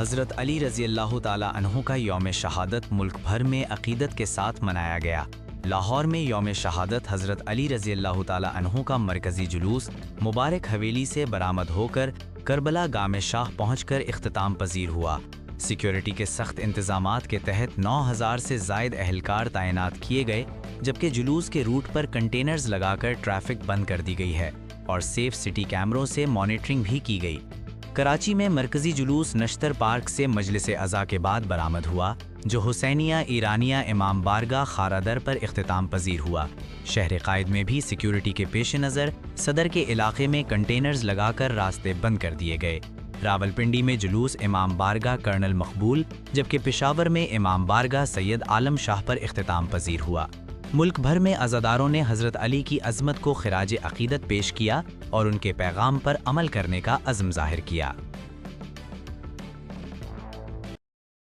حضرت علی رضی اللہ تعالی عنہ کا یوم شہادت ملک بھر میں عقیدت کے ساتھ منایا گیا۔ لاہور میں یوم شہادت حضرت علی رضی اللہ تعالی عنہ کا مرکزی جلوس مبارک حویلی سے برآمد ہو کر کربلا گام شاہ پہنچ کر اختتام پذیر ہوا۔ سیکیورٹی کے سخت انتظامات کے تحت 9000 سے زائد اہلکار تعینات کیے گئے، جبکہ جلوس کے روٹ پر کنٹینرز لگا کر ٹریفک بند کر دی گئی ہے اور سیف سٹی کیمروں سے مانیٹرنگ بھی کی گئی۔ کراچی میں مرکزی جلوس نشتر پارک سے مجلس عزا کے بعد برآمد ہوا، جو حسینیہ ایرانیہ امام بارگاہ خارا در پر اختتام پذیر ہوا۔ شہر قائد میں بھی سیکیورٹی کے پیش نظر صدر کے علاقے میں کنٹینرز لگا کر راستے بند کر دیے گئے۔ راولپنڈی میں جلوس امام بارگاہ کرنل مقبول، جبکہ پشاور میں امام بارگاہ سید عالم شاہ پر اختتام پذیر ہوا۔ ملک بھر میں عزاداروں نے حضرت علی کی عظمت کو خراج عقیدت پیش کیا اور ان کے پیغام پر عمل کرنے کا عزم ظاہر کیا۔